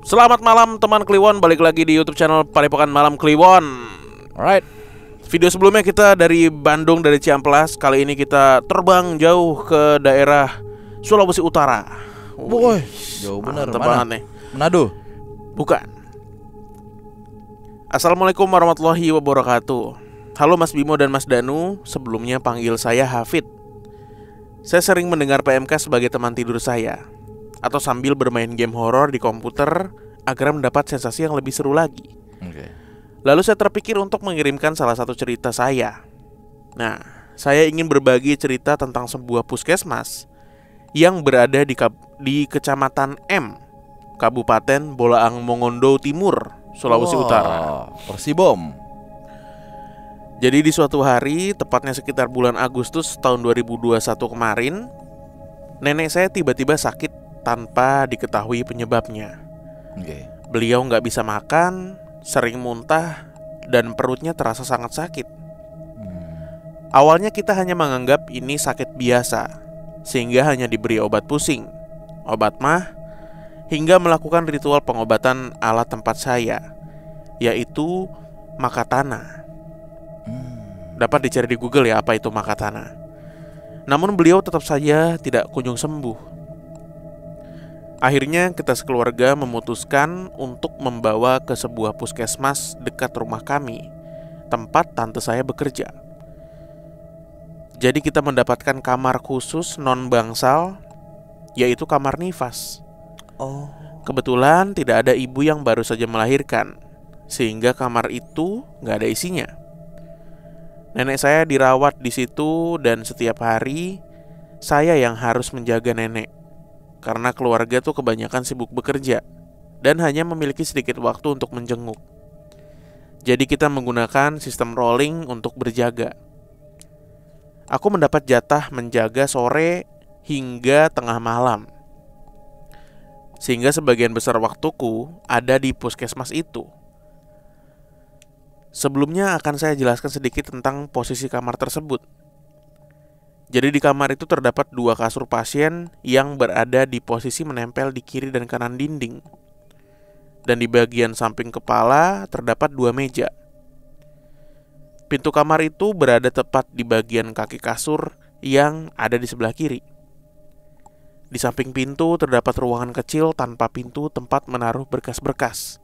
Selamat malam teman Kliwon, balik lagi di YouTube channel Padepokan Malam Kliwon. Alright. Video sebelumnya kita dari Bandung, dari Ciamplas. Kali ini kita terbang jauh ke daerah Sulawesi Utara. Woi, jauh bener. Mantap Mana? banget nih. Manado. Bukan. Assalamualaikum warahmatullahi wabarakatuh. Halo Mas Bimo dan Mas Danu. Sebelumnya panggil saya Hafid. Saya sering mendengar PMK sebagai teman tidur saya, atau sambil bermain game horor di komputer agar mendapat sensasi yang lebih seru lagi. Oke. Lalu saya terpikir untuk mengirimkan salah satu cerita saya. Nah, saya ingin berbagi cerita tentang sebuah puskesmas yang berada di Kecamatan M, Kabupaten Bolaang Mongondo Timur, Sulawesi Utara. Persibom. Jadi di suatu hari, tepatnya sekitar bulan Agustus tahun 2021 kemarin, nenek saya tiba-tiba sakit tanpa diketahui penyebabnya. Oke. Beliau nggak bisa makan, sering muntah, dan perutnya terasa sangat sakit. Awalnya kita hanya menganggap ini sakit biasa, sehingga hanya diberi obat pusing, obat mah, hingga melakukan ritual pengobatan ala tempat saya, yaitu Makatana. Dapat dicari di Google ya apa itu Makatana. Namun beliau tetap saja tidak kunjung sembuh. Akhirnya kita sekeluarga memutuskan untuk membawa ke sebuah puskesmas dekat rumah kami, tempat tante saya bekerja. Jadi kita mendapatkan kamar khusus non-bangsal, yaitu kamar nifas. Oh. Kebetulan tidak ada ibu yang baru saja melahirkan, sehingga kamar itu nggak ada isinya. Nenek saya dirawat di situ dan setiap hari saya yang harus menjaga nenek, karena keluarga tuh kebanyakan sibuk bekerja dan hanya memiliki sedikit waktu untuk menjenguk. Jadi kita menggunakan sistem rolling untuk berjaga. Aku mendapat jatah menjaga sore hingga tengah malam, sehingga sebagian besar waktuku ada di puskesmas itu. Sebelumnya akan saya jelaskan sedikit tentang posisi kamar tersebut. Jadi di kamar itu terdapat 2 kasur pasien yang berada di posisi menempel di kiri dan kanan dinding. Dan di bagian samping kepala terdapat 2 meja. Pintu kamar itu berada tepat di bagian kaki kasur yang ada di sebelah kiri. Di samping pintu terdapat ruangan kecil tanpa pintu tempat menaruh berkas-berkas.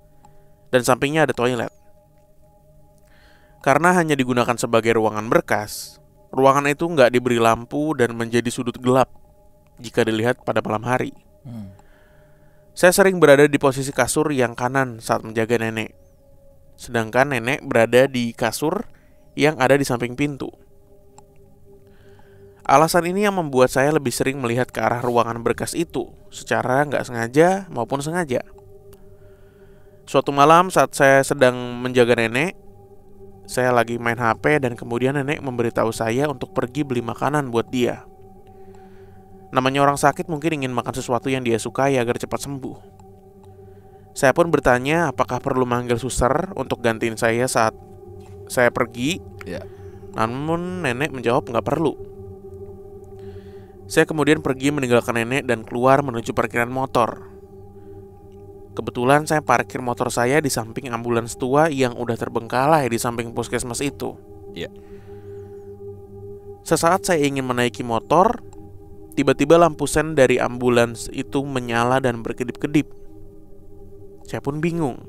Dan sampingnya ada toilet. Karena hanya digunakan sebagai ruangan berkas, ruangan itu nggak diberi lampu dan menjadi sudut gelap jika dilihat pada malam hari. Saya sering berada di posisi kasur yang kanan saat menjaga nenek, sedangkan nenek berada di kasur yang ada di samping pintu. Alasan ini yang membuat saya lebih sering melihat ke arah ruangan berkas itu secara nggak sengaja maupun sengaja. Suatu malam saat saya sedang menjaga nenek, saya lagi main HP dan kemudian nenek memberitahu saya untuk pergi beli makanan buat dia. Namanya orang sakit mungkin ingin makan sesuatu yang dia sukai agar cepat sembuh. Saya pun bertanya apakah perlu manggil suster untuk gantiin saya saat saya pergi. Namun nenek menjawab nggak perlu. Saya kemudian pergi meninggalkan nenek dan keluar menuju parkiran motor. Kebetulan saya parkir motor saya di samping ambulans tua yang udah terbengkalai di samping puskesmas itu. Sesaat saya ingin menaiki motor, tiba-tiba lampu sen dari ambulans itu menyala dan berkedip-kedip. Saya pun bingung.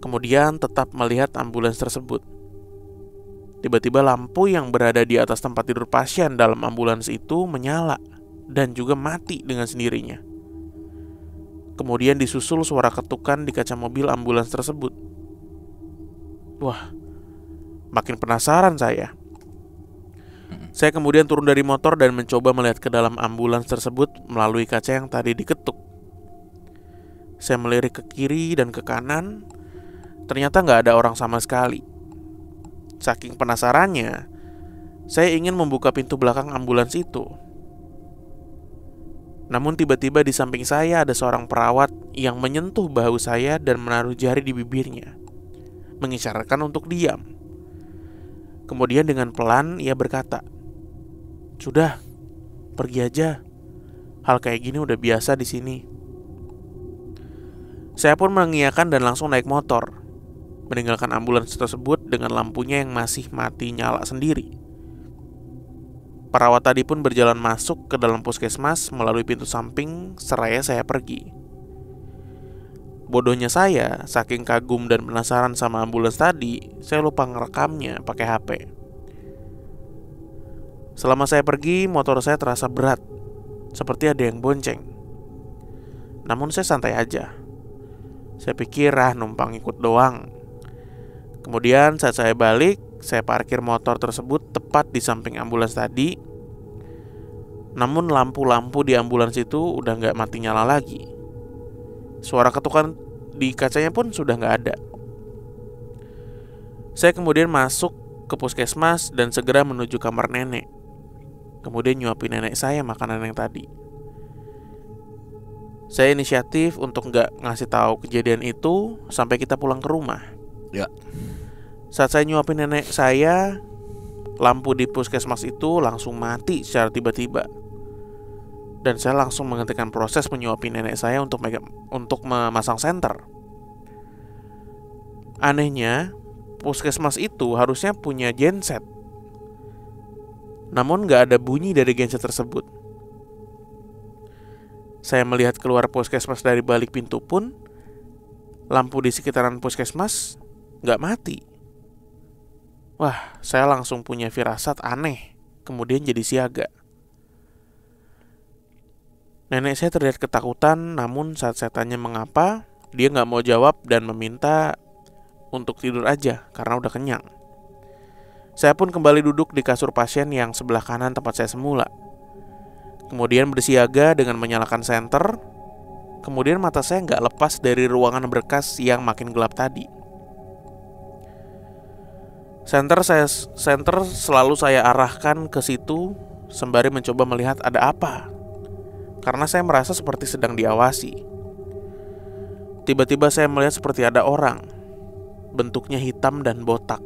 Kemudian tetap melihat ambulans tersebut. Tiba-tiba lampu yang berada di atas tempat tidur pasien dalam ambulans itu menyala dan juga mati dengan sendirinya. Kemudian disusul suara ketukan di kaca mobil ambulans tersebut. Wah, makin penasaran saya. Saya kemudian turun dari motor dan mencoba melihat ke dalam ambulans tersebut melalui kaca yang tadi diketuk. Saya melirik ke kiri dan ke kanan. Ternyata nggak ada orang sama sekali. Saking penasarannya, saya ingin membuka pintu belakang ambulans itu. Namun tiba-tiba di samping saya ada seorang perawat yang menyentuh bahu saya dan menaruh jari di bibirnya, mengisyaratkan untuk diam. Kemudian dengan pelan ia berkata, "Sudah, pergi aja. Hal kayak gini udah biasa di sini." Saya pun mengiyakan dan langsung naik motor, meninggalkan ambulans tersebut dengan lampunya yang masih mati nyala sendiri. Perawat tadi pun berjalan masuk ke dalam puskesmas melalui pintu samping seraya saya pergi. Bodohnya saya, saking kagum dan penasaran sama ambulans tadi, saya lupa ngerekamnya pakai HP. Selama saya pergi, motor saya terasa berat, seperti ada yang bonceng. Namun saya santai aja. Saya pikir numpang ikut doang. Kemudian saat saya balik, saya parkir motor tersebut tepat di samping ambulans tadi. Namun lampu-lampu di ambulans itu udah gak mati nyala lagi. Suara ketukan di kacanya pun sudah gak ada. Saya kemudian masuk ke puskesmas dan segera menuju kamar nenek. Kemudian nyuapin nenek saya makanan yang tadi. Saya inisiatif untuk gak ngasih tahu kejadian itu sampai kita pulang ke rumah. Ya. Saat saya nyuapin nenek saya, lampu di puskesmas itu langsung mati secara tiba-tiba. Dan saya langsung menghentikan proses menyuapin nenek saya untuk memasang senter. Anehnya, puskesmas itu harusnya punya genset. Namun gak ada bunyi dari genset tersebut. Saya melihat keluar puskesmas dari balik pintu pun, lampu di sekitaran puskesmas gak mati. Wah, saya langsung punya firasat aneh, kemudian jadi siaga. Nenek saya terlihat ketakutan, namun saat saya tanya mengapa, dia gak mau jawab dan meminta untuk tidur aja karena udah kenyang. Saya pun kembali duduk di kasur pasien yang sebelah kanan tempat saya semula. Kemudian bersiaga dengan menyalakan senter. Kemudian mata saya gak lepas dari ruangan berkas yang makin gelap tadi. Senter selalu saya arahkan ke situ sembari mencoba melihat ada apa. Karena saya merasa seperti sedang diawasi. Tiba-tiba saya melihat seperti ada orang. Bentuknya hitam dan botak.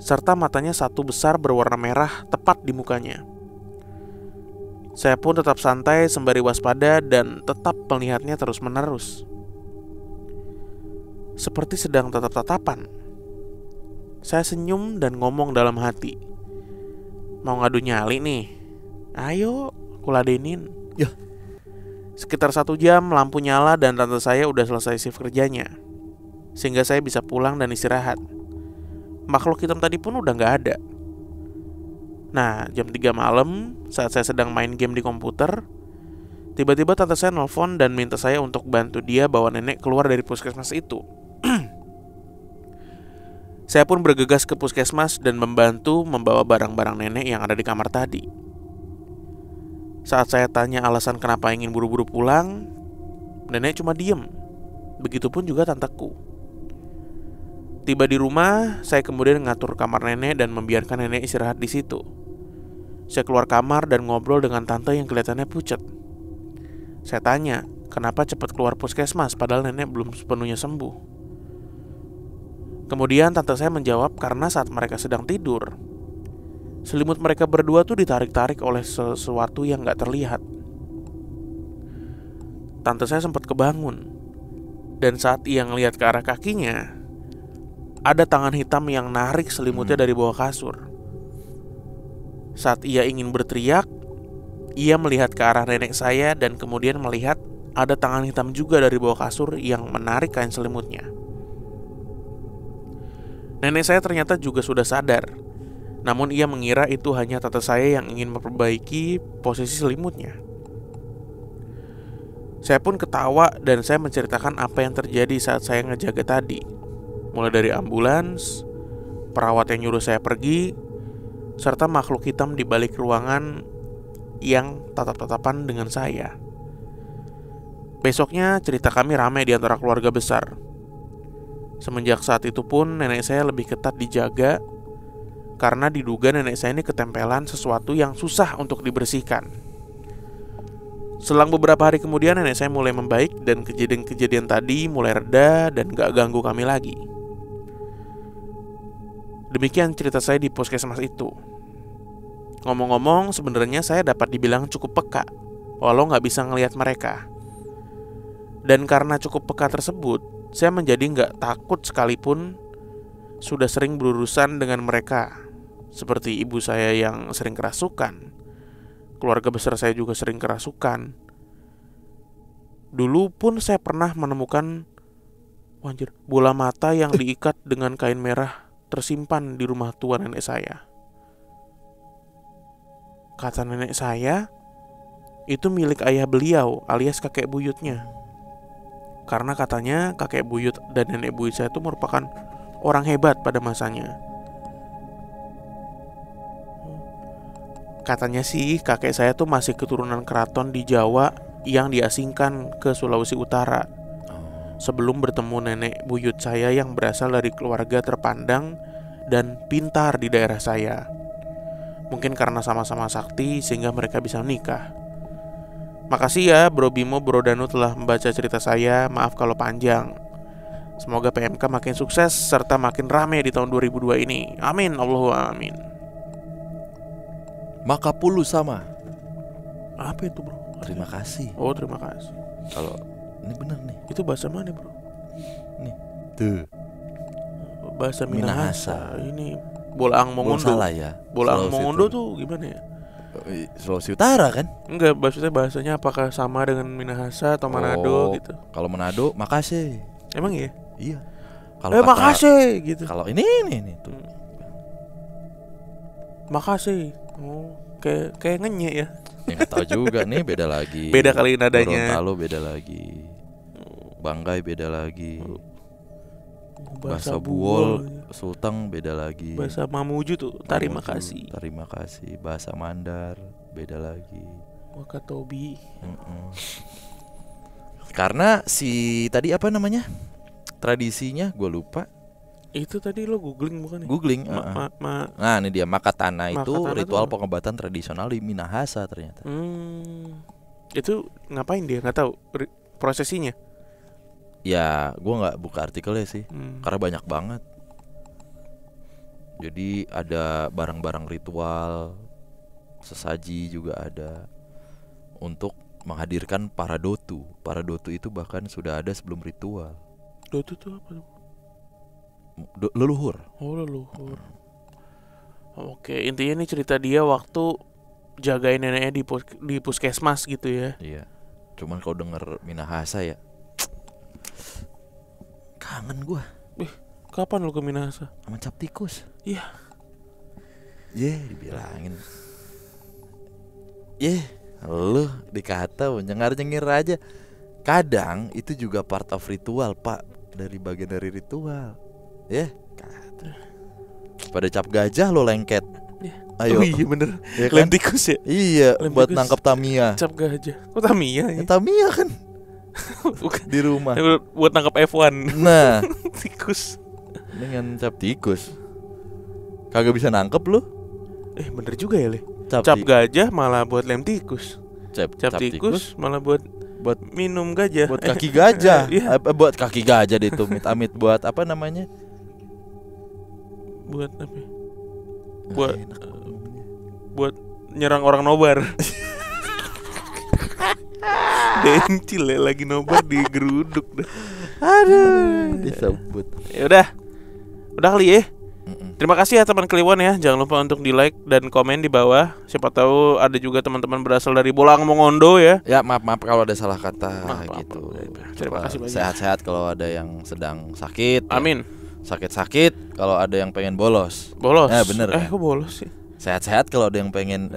Serta matanya satu besar berwarna merah tepat di mukanya. Saya pun tetap santai sembari waspada dan tetap melihatnya terus-menerus. Seperti sedang tatap-tatapan. Saya senyum dan ngomong dalam hati. Mau ngadu nyali nih? Ayo, aku ladenin. Ya. Sekitar 1 jam lampu nyala dan tante saya udah selesai shift kerjanya, sehingga saya bisa pulang dan istirahat. Makhluk hitam tadi pun udah gak ada. Nah, jam 3 malam saat saya sedang main game di komputer, tiba-tiba tante saya nelfon dan minta saya untuk bantu dia bawa nenek keluar dari puskesmas itu. Saya pun bergegas ke puskesmas dan membantu membawa barang-barang nenek yang ada di kamar tadi. Saat saya tanya alasan kenapa ingin buru-buru pulang, nenek cuma diem. Begitupun juga tanteku. Tiba di rumah, saya kemudian ngatur kamar nenek dan membiarkan nenek istirahat di situ. Saya keluar kamar dan ngobrol dengan tante yang kelihatannya pucat. Saya tanya, kenapa cepat keluar puskesmas padahal nenek belum sepenuhnya sembuh. Kemudian tante saya menjawab karena saat mereka sedang tidur, selimut mereka berdua tuh ditarik-tarik oleh sesuatu yang gak terlihat. Tante saya sempat kebangun, dan saat ia ngelihat ke arah kakinya, ada tangan hitam yang narik selimutnya dari bawah kasur. Saat ia ingin berteriak, ia melihat ke arah nenek saya dan kemudian melihat ada tangan hitam juga dari bawah kasur yang menarik kain selimutnya. Nenek saya ternyata juga sudah sadar, namun ia mengira itu hanya tante saya yang ingin memperbaiki posisi selimutnya. Saya pun ketawa dan saya menceritakan apa yang terjadi saat saya ngejaga tadi. Mulai dari ambulans, perawat yang nyuruh saya pergi, serta makhluk hitam di balik ruangan yang tatap-tatapan dengan saya. Besoknya cerita kami ramai di antara keluarga besar. Semenjak saat itu pun nenek saya lebih ketat dijaga karena diduga nenek saya ini ketempelan sesuatu yang susah untuk dibersihkan. Selang beberapa hari kemudian nenek saya mulai membaik dan kejadian-kejadian tadi mulai reda dan gak ganggu kami lagi. Demikian cerita saya di puskesmas itu. Ngomong-ngomong, sebenarnya saya dapat dibilang cukup peka, walau gak bisa ngelihat mereka. Dan karena cukup peka tersebut, saya menjadi nggak takut sekalipun sudah sering berurusan dengan mereka. Seperti ibu saya yang sering kerasukan, keluarga besar saya juga sering kerasukan. Dulu pun saya pernah menemukan bola mata yang diikat dengan kain merah tersimpan di rumah tua nenek saya. Kata nenek saya, itu milik ayah beliau alias kakek buyutnya. Karena katanya kakek buyut dan nenek buyut saya itu merupakan orang hebat pada masanya. Katanya sih kakek saya tuh masih keturunan keraton di Jawa yang diasingkan ke Sulawesi Utara sebelum bertemu nenek buyut saya yang berasal dari keluarga terpandang dan pintar di daerah saya. Mungkin karena sama-sama sakti sehingga mereka bisa menikah. Makasih ya Bro Bimo, Bro Danu telah membaca cerita saya. Maaf kalau panjang. Semoga PMK makin sukses serta makin rame di tahun 2002 ini. Amin, Allahumma amin. Maka pulu sama. Apa itu bro? Terima kasih. Oh terima kasih. Kalau ini bener nih. Itu bahasa mana bro? Nih. Tuh. Bahasa Minahasa. Minahasa. Ini Bolaang Mongondo. Salah ya. Bolaang Mongondo tuh gimana ya? Sulawesi Utara kan? Enggak, maksudnya bahasanya apakah sama dengan Minahasa atau Manado gitu? Kalau Manado, makasih. Emang iya? Iya. Kalau makasih gitu. Kalau ini tuh. Makasih. Oh, kayak ngenyek ya. Ya nggak tahu juga nih, beda lagi. Beda kali nadanya. Gorontalo beda lagi. Banggai beda lagi. Bahasa Buol, Sulteng beda lagi. Bahasa Mamuju tuh terima kasih. Terima kasih. Bahasa Mandar beda lagi. Wakatobi. Karena si tadi apa namanya? Tradisinya gue lupa. Itu tadi lo googling bukan ya? Googling. Nah ini dia Makatana itu ritual tuh pengobatan tradisional di Minahasa ternyata. Itu ngapain dia? Nggak tahu prosesinya. Ya gue nggak buka artikelnya sih, karena banyak banget. Jadi ada barang-barang ritual, sesaji juga ada untuk menghadirkan para dotu. Para dotu itu bahkan sudah ada sebelum ritual. Dotu itu apa? Leluhur. Oh leluhur. Oke, intinya ini cerita dia waktu jagain neneknya di puskesmas gitu ya. Iya. Cuman kalau denger Minahasa ya kangen gue. Kapan lu ke Minahasa? Sama cap tikus. Iya. Dibilangin. Lu dikata nyengir aja. Kadang itu juga part of ritual, Pak. Dari bagian dari ritual. Kata. Pada cap gajah lo lengket. Ayo. Oh iya bener Ya kan? Lem tikus ya? Iya, Lem buat tikus. nangkap Tamiya. Cap gajah. Kok Tamiya ya? Tamiya kan Bukan. di rumah. Buat nangkap F1. Nah, Tikus. dengan cap tikus kagak bisa nangkep lu. Bener juga ya Le. Cap Gajah malah buat lem tikus. Cap tikus malah buat minum gajah. buat kaki gajah. Iya. Buat kaki gajah deh tuh amit-amit buat apa namanya? Buat apa? Buat nyerang orang nobar. Dencil ya lagi nobar digeruduk dah. Aduh, disebut. Ya udah kali ya. Terima kasih ya teman Kliwon ya. Jangan lupa untuk di like dan komen di bawah. Siapa tahu ada juga teman-teman berasal dari Bolaang Mongondo ya. Ya maaf kalau ada salah kata gitu. Terima kasih banyak. Sehat-sehat kalau ada yang sedang sakit. Amin. Sakit-sakit kalau ada yang pengen bolos. Ya bener. Kok bolos sih? Sehat-sehat kalau ada yang pengen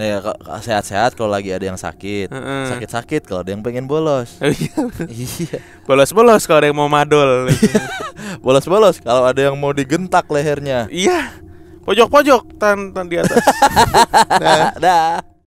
sehat-sehat kalau lagi ada yang sakit. Sakit-sakit kalau ada yang pengen bolos. Iya. Bolos-bolos kalau ada yang mau madol. Bolos-bolos kalau ada yang mau digentak lehernya. Iya. Pojok-pojok tan di atas. Dah.